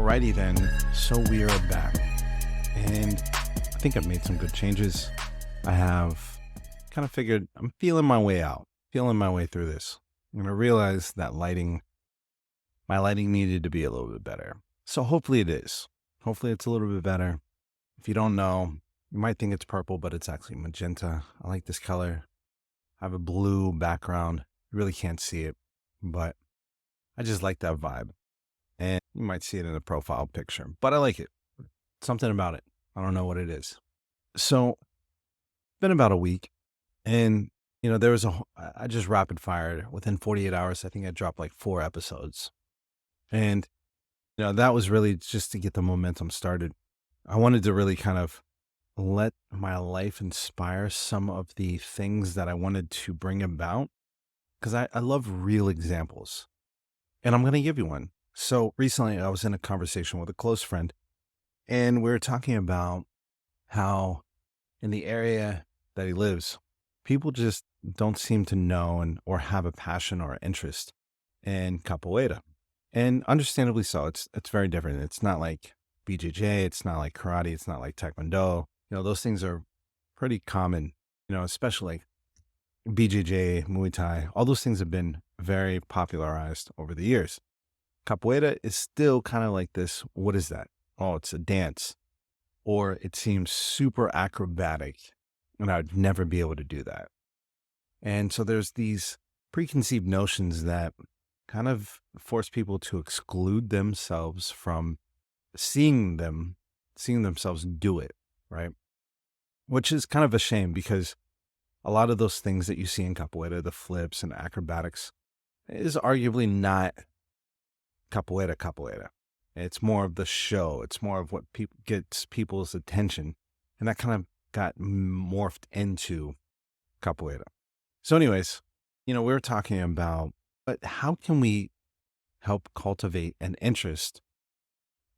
Alrighty then, so we are back, and I think I've made some good changes. I have kind of figured I'm feeling my way out, feeling my way through this. And I realized that my lighting needed to be a little bit better. So hopefully it is. Hopefully it's a little bit better. If you don't know, you might think it's purple, but it's actually magenta. I like this color. I have a blue background. You really can't see it, but I just like that vibe. And you might see it in the profile picture, but I like it. Something about it. I don't know what it is. So, been about a week, and I just rapid fired within 48 hours. I think I dropped like 4 episodes, and that was really just to get the momentum started. I wanted to really kind of let my life inspire some of the things that I wanted to bring about, because I love real examples, and I'm going to give you one. So recently I was in a conversation with a close friend, and we were talking about how in the area that he lives, people just don't seem to know or have a passion or interest in capoeira. And understandably so. It's very different. It's not like BJJ, it's not like karate, it's not like taekwondo. Those things are pretty common, especially like BJJ, Muay Thai. All those things have been very popularized over the years. Capoeira is still kind of like this. What is that? Oh, it's a dance. Or it seems super acrobatic, and I'd never be able to do that. And so there's these preconceived notions that kind of force people to exclude themselves from seeing themselves do it, right? Which is kind of a shame, because a lot of those things that you see in capoeira, the flips and acrobatics, is arguably not capoeira. It's more of the show. It's more of what gets people's attention. And that kind of got morphed into capoeira. So anyways, we were talking about, but how can we help cultivate an interest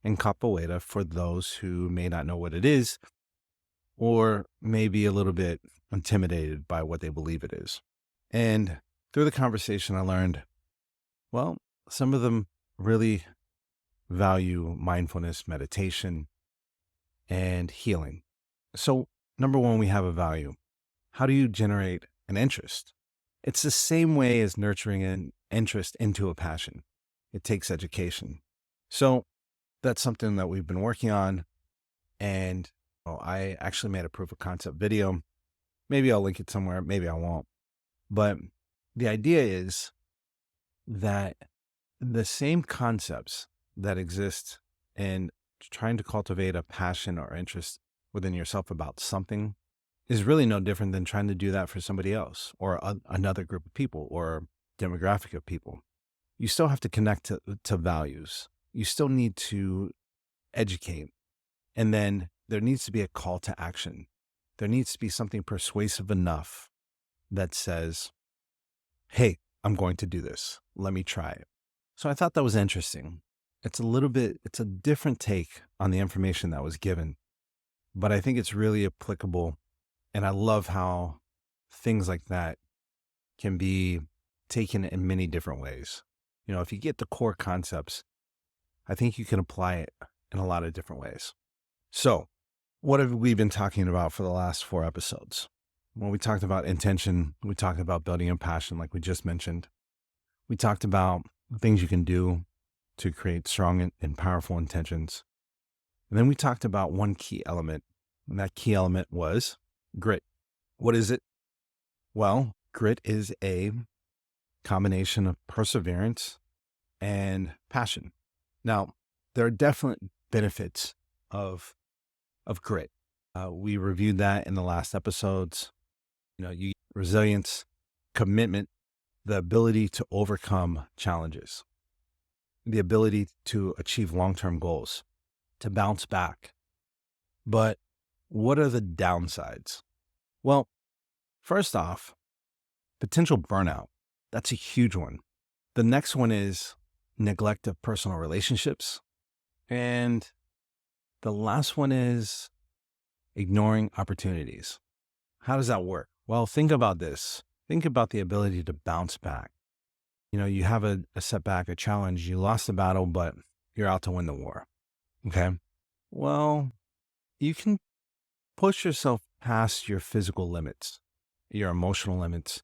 in capoeira for those who may not know what it is, or may be a little bit intimidated by what they believe it is. And through the conversation, I learned, well, some of them really value mindfulness, meditation, and healing. So, number one, we have a value. How do you generate an interest? It's the same way as nurturing an interest into a passion. It takes education. So, that's something that we've been working on. And I actually made a proof of concept video. Maybe I'll link it somewhere. Maybe I won't. But the idea is that the same concepts that exist in trying to cultivate a passion or interest within yourself about something is really no different than trying to do that for somebody else, or another group of people, or demographic of people. You still have to connect to values. You still need to educate. And then there needs to be a call to action. There needs to be something persuasive enough that says, hey, I'm going to do this. Let me try it. So I thought that was interesting. It's a different take on the information that was given, but I think it's really applicable. And I love how things like that can be taken in many different ways. If you get the core concepts, I think you can apply it in a lot of different ways. So what have we been talking about for the last 4 episodes? Well, we talked about intention. We talked about building a passion, like we just mentioned. We talked about things you can do to create strong and powerful intentions. And then we talked about one key element, and that key element was grit. What is it? Well, grit is a combination of perseverance and passion. Now, there are definite benefits of grit. We reviewed that in the last episodes. You resilience, commitment, the ability to overcome challenges, the ability to achieve long-term goals, to bounce back. But what are the downsides? Well, first off, potential burnout. That's a huge one. The next one is neglect of personal relationships. And the last one is ignoring opportunities. How does that work? Well, think about this. Think about the ability to bounce back. You have a setback, a challenge. You lost the battle, but you're out to win the war. Okay. Well, you can push yourself past your physical limits, your emotional limits,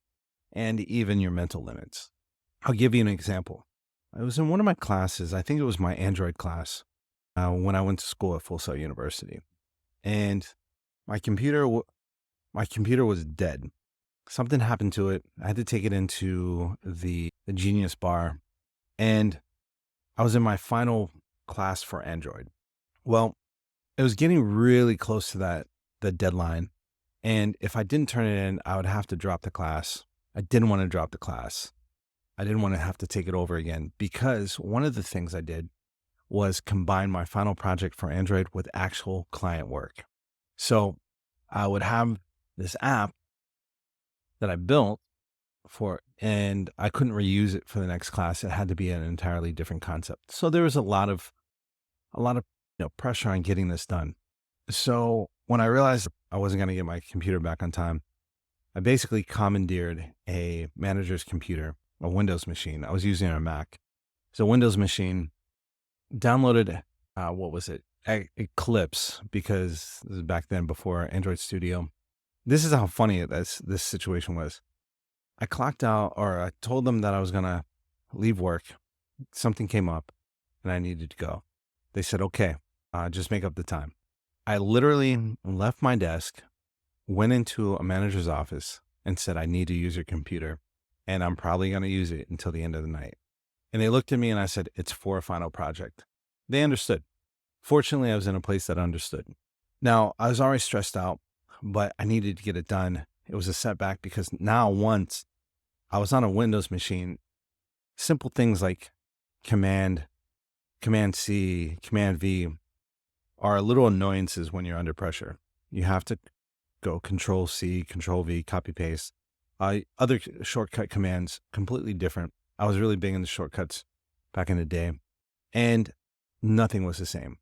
and even your mental limits. I'll give you an example. I was in one of my classes, I think it was my Android class, when I went to school at Full Sail University. And my computer, my computer was dead. Something happened to it. I had to take it into the Genius bar, and I was in my final class for Android. Well, it was getting really close to the deadline, and if I didn't turn it in, I would have to drop the class. I didn't want to drop the class. I didn't want to have to take it over again because one of the things I did was combine my final project for Android with actual client work. So I would have this app that I built for, and I couldn't reuse it for the next class. It had to be an entirely different concept. So there was a lot of pressure on getting this done. So when I realized I wasn't going to get my computer back on time, I basically commandeered a manager's computer, a Windows machine. I was using a Mac. So Windows machine, downloaded, what was it? Eclipse, because this is back then before Android Studio. This is how funny this situation was. I clocked out, or I told them that I was going to leave work. Something came up and I needed to go. They said, okay, just make up the time. I literally left my desk, went into a manager's office and said, I need to use your computer and I'm probably going to use it until the end of the night. And they looked at me and I said, it's for a final project. They understood. Fortunately, I was in a place that understood. Now, I was already stressed out, but I needed to get it done. It was a setback because now once I was on a Windows machine, simple things like Command C, Command V are little annoyances when you're under pressure. You have to go Control C, Control V, copy paste. Other shortcut commands, completely different. I was really big into shortcuts back in the day, and nothing was the same.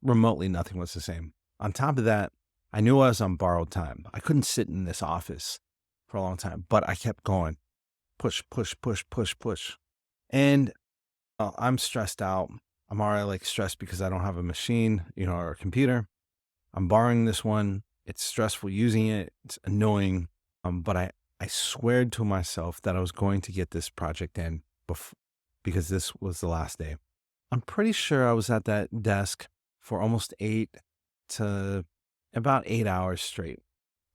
Remotely nothing was the same. On top of that, I knew I was on borrowed time. I couldn't sit in this office for a long time, but I kept going. Push, push, push, push, push. And I'm stressed out. I'm already like stressed because I don't have a machine, or a computer. I'm borrowing this one. It's stressful using it. It's annoying. But I sweared to myself that I was going to get this project in because this was the last day. I'm pretty sure I was at that desk for almost about 8 hours straight.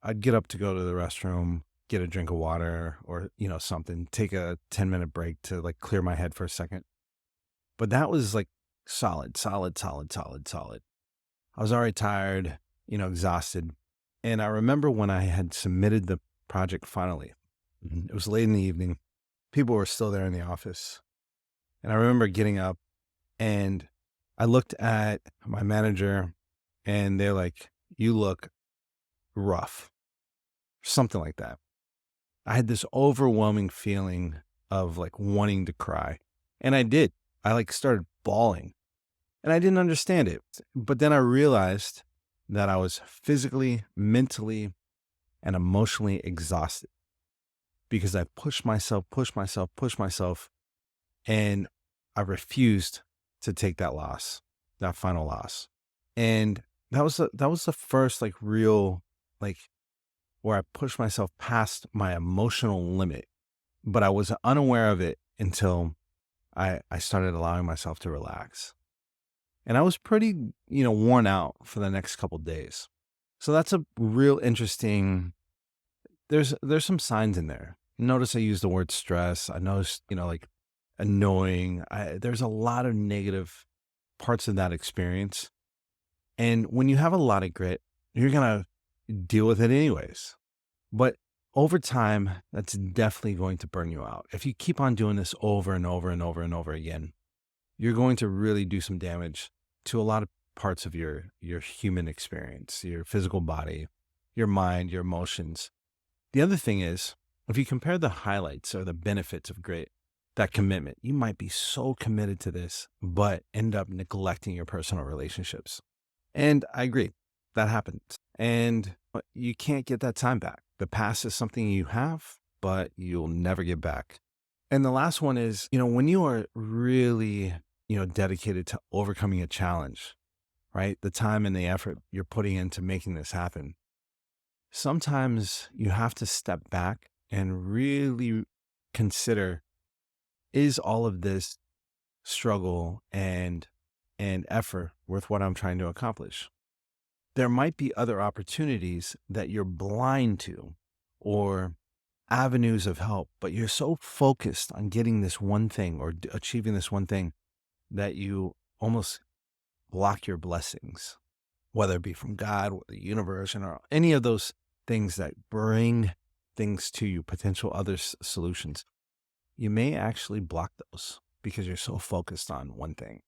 I'd get up to go to the restroom, get a drink of water or, something, take a 10-minute break to like clear my head for a second. But that was like solid, solid, solid, solid, solid. I was already tired, exhausted. And I remember when I had submitted the project finally, it was late in the evening. People were still there in the office. And I remember getting up and I looked at my manager and they're like, you look rough, something like that. I had this overwhelming feeling of like wanting to cry. And I did. I like started bawling and I didn't understand it. But then I realized that I was physically, mentally, and emotionally exhausted because I pushed myself, and I refused to take that loss, that final loss. And that was the first like real, like, where I pushed myself past my emotional limit, but I was unaware of it until I started allowing myself to relax. And I was pretty, worn out for the next couple days. So that's a real interesting, there's some signs in there. Notice I used the word stress. I noticed, like annoying. There's a lot of negative parts of that experience. And when you have a lot of grit, you're going to deal with it anyways. But over time, that's definitely going to burn you out. If you keep on doing this over and over and over and over again, you're going to really do some damage to a lot of parts of your human experience, your physical body, your mind, your emotions. The other thing is, if you compare the highlights or the benefits of grit, that commitment, you might be so committed to this, but end up neglecting your personal relationships. And I agree, that happens. And you can't get that time back. The past is something you have, but you'll never get back. And the last one is, when you are really dedicated to overcoming a challenge, right? The time and the effort you're putting into making this happen. Sometimes you have to step back and really consider, is all of this struggle and effort worth what I'm trying to accomplish? There might be other opportunities that you're blind to or avenues of help, but you're so focused on getting this one thing or achieving this one thing that you almost block your blessings, whether it be from God or the universe or any of those things that bring things to you, potential other solutions. You may actually block those because you're so focused on one thing.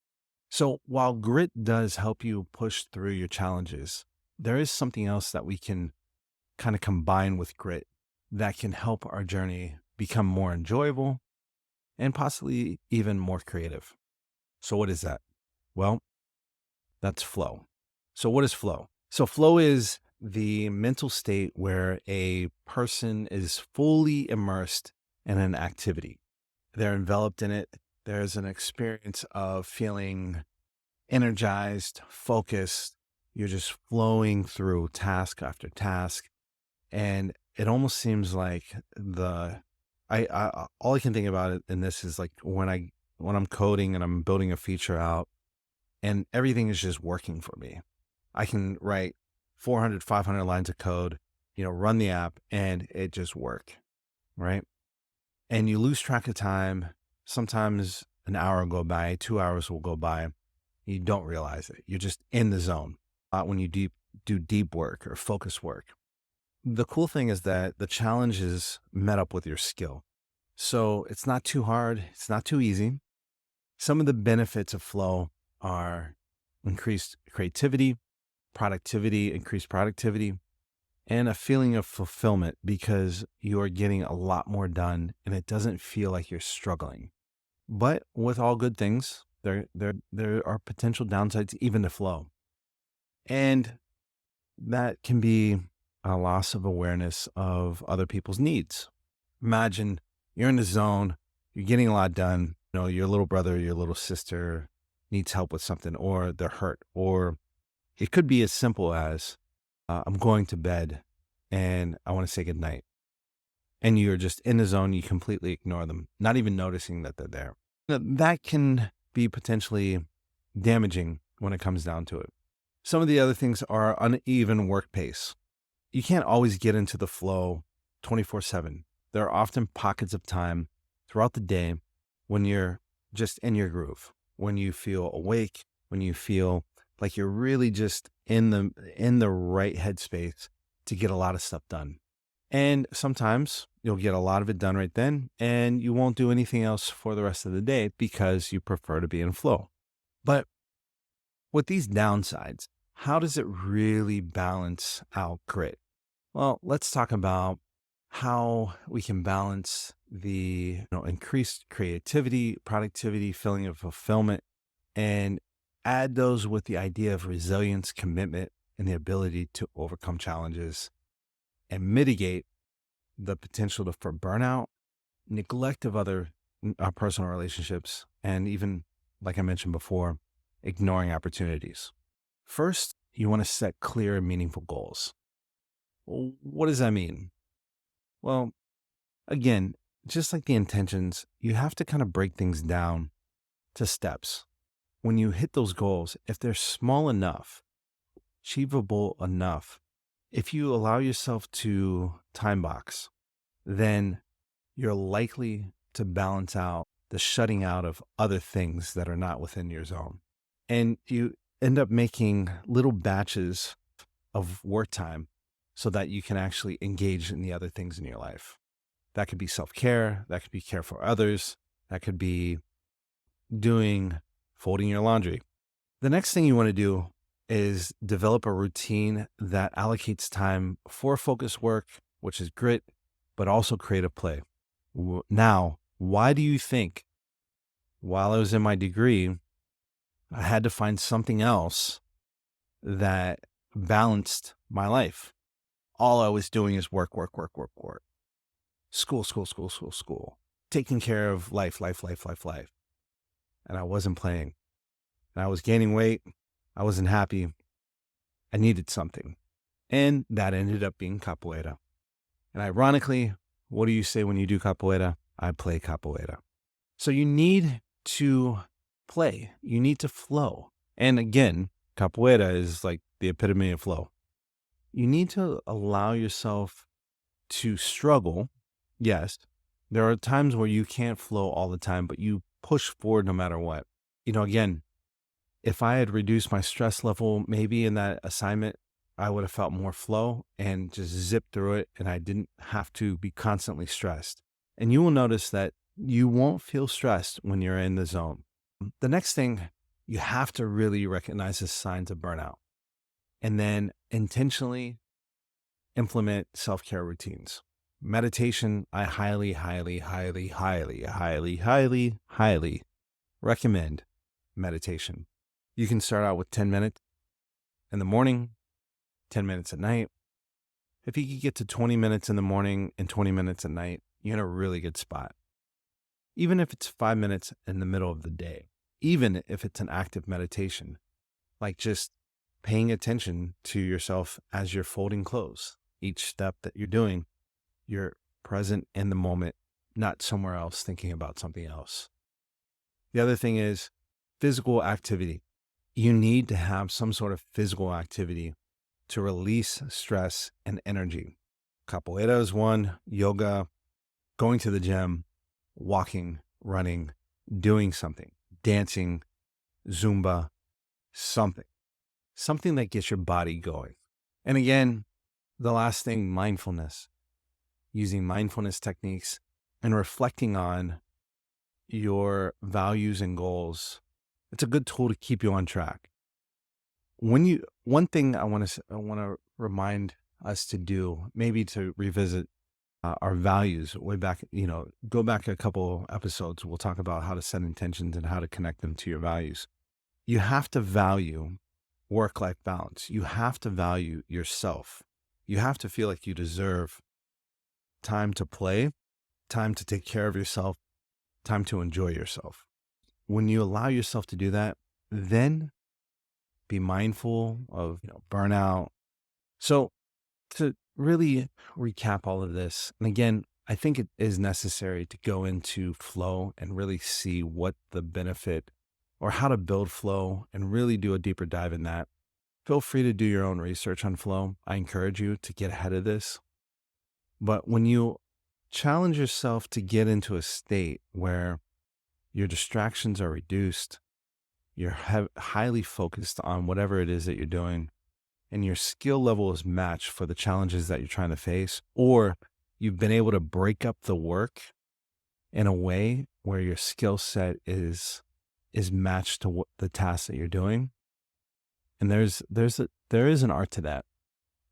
So while grit does help you push through your challenges, there is something else that we can kind of combine with grit that can help our journey become more enjoyable and possibly even more creative. So what is that? Well, that's flow. So what is flow? So flow is the mental state where a person is fully immersed in an activity. They're enveloped in it. There's an experience of feeling energized, focused. You're just flowing through task after task. And it almost seems like I all I can think about it in this is like when I'm coding and I'm building a feature out and everything is just working for me. I can write 400, 500 lines of code, run the app and it just work, right? And you lose track of time. Sometimes an hour will go by, 2 hours will go by. You don't realize it. You're just in the zone when you do deep work or focus work. The cool thing is that the challenge is met up with your skill. So it's not too hard. It's not too easy. Some of the benefits of flow are increased creativity, increased productivity, and a feeling of fulfillment because you are getting a lot more done and it doesn't feel like you're struggling. But with all good things, there are potential downsides even to flow. And that can be a loss of awareness of other people's needs. Imagine you're in the zone, you're getting a lot done. Your little brother, your little sister needs help with something, or they're hurt, or it could be as simple as I'm going to bed and I want to say goodnight. And you're just in the zone, you completely ignore them, not even noticing that they're there. That can be potentially damaging when it comes down to it. Some of the other things are uneven work pace. You can't always get into the flow 24/7. There are often pockets of time throughout the day when you're just in your groove, when you feel awake, when you feel like you're really just in the right headspace to get a lot of stuff done. And sometimes you'll get a lot of it done right then, and you won't do anything else for the rest of the day because you prefer to be in flow. But with these downsides, how does it really balance out grit? Well, let's talk about how we can balance the increased creativity, productivity, feeling of fulfillment, and add those with the idea of resilience, commitment, and the ability to overcome challenges and mitigate the potential for burnout, neglect of other personal relationships, and even, like I mentioned before, ignoring opportunities. First, you want to set clear and meaningful goals. Well, what does that mean? Well, again, just like the intentions, you have to kind of break things down to steps. When you hit those goals, if they're small enough, achievable enough, if you allow yourself to time box, then you're likely to balance out the shutting out of other things that are not within your zone. And you end up making little batches of work time so that you can actually engage in the other things in your life. That could be self-care, that could be care for others, that could be folding your laundry. The next thing you want to do is develop a routine that allocates time for focus work, which is grit, but also creative play. Now, why do you think while I was in my degree, I had to find something else that balanced my life? All I was doing is work. School. Taking care of life. and I wasn't playing. And I was gaining weight. I wasn't happy. I needed something. And that ended up being capoeira. And ironically, what do you say when you do capoeira? I play capoeira. So you need to play. You need to flow. And again, capoeira is like the epitome of flow. You need to allow yourself to struggle. Yes, there are times where you can't flow all the time, but you push forward no matter what. Again, if I had reduced my stress level, maybe in that assignment, I would have felt more flow and just zip through it, and I didn't have to be constantly stressed. And you will notice that you won't feel stressed when you're in the zone. The next thing, you have to really recognize the signs of burnout and then intentionally implement self-care routines. Meditation, I highly, highly, highly, highly, highly, highly, highly recommend meditation. You can start out with 10 minutes in the morning, 10 minutes at night. If you could get to 20 minutes in the morning and 20 minutes at night, you're in a really good spot. Even if it's 5 minutes in the middle of the day, even if it's an active meditation, like just paying attention to yourself as you're folding clothes. Each step that you're doing, you're present in the moment, not somewhere else thinking about something else. The other thing is physical activity. You need to have some sort of physical activity to release stress and energy. Capoeira is one, yoga, going to the gym, walking, running, doing something, dancing, Zumba, something that gets your body going. And again, the last thing, mindfulness, using mindfulness techniques and reflecting on your values and goals. It's a good tool to keep you on track. One thing I want to remind us to do, maybe to revisit our values way back, go back a couple episodes. We'll talk about how to set intentions and how to connect them to your values. You have to value work-life balance. You have to value yourself. You have to feel like you deserve time to play, time to take care of yourself, time to enjoy yourself. When you allow yourself to do that, then be mindful of burnout. So to really recap all of this, and again, I think it is necessary to go into flow and really see what the benefit or how to build flow and really do a deeper dive in that. Feel free to do your own research on flow. I encourage you to get ahead of this. But when you challenge yourself to get into a state where your distractions are reduced, you're highly focused on whatever it is that you're doing, and your skill level is matched for the challenges that you're trying to face, or you've been able to break up the work in a way where your skill set is matched to the task that you're doing, and there is an art to that,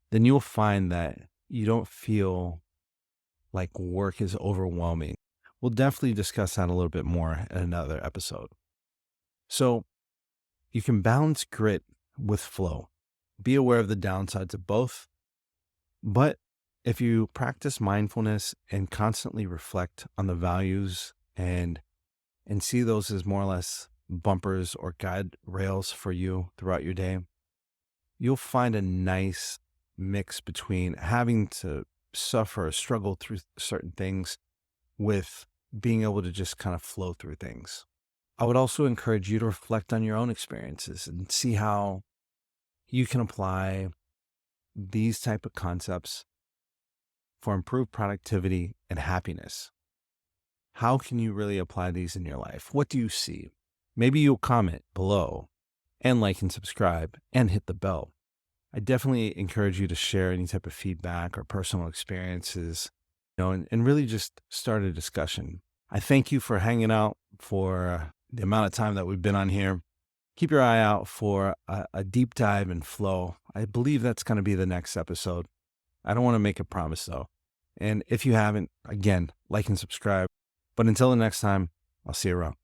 then you'll find that you don't feel like work is overwhelming. We'll definitely discuss that a little bit more in another episode. So you can balance grit with flow. Be aware of the downsides of both. But if you practice mindfulness and constantly reflect on the values and see those as more or less bumpers or guide rails for you throughout your day, you'll find a nice mix between having to suffer or struggle through certain things with being able to just kind of flow through things. I would also encourage you to reflect on your own experiences and see how you can apply these type of concepts for improved productivity and happiness. How can you really apply these in your life? What do you see? Maybe you'll comment below and like and subscribe and hit the bell. I definitely encourage you to share any type of feedback or personal experiences, and really just start a discussion. I thank you for hanging out for the amount of time that we've been on here. Keep your eye out for a deep dive and flow. I believe that's going to be the next episode. I don't want to make a promise though. And if you haven't, again, like and subscribe. But until the next time, I'll see you around.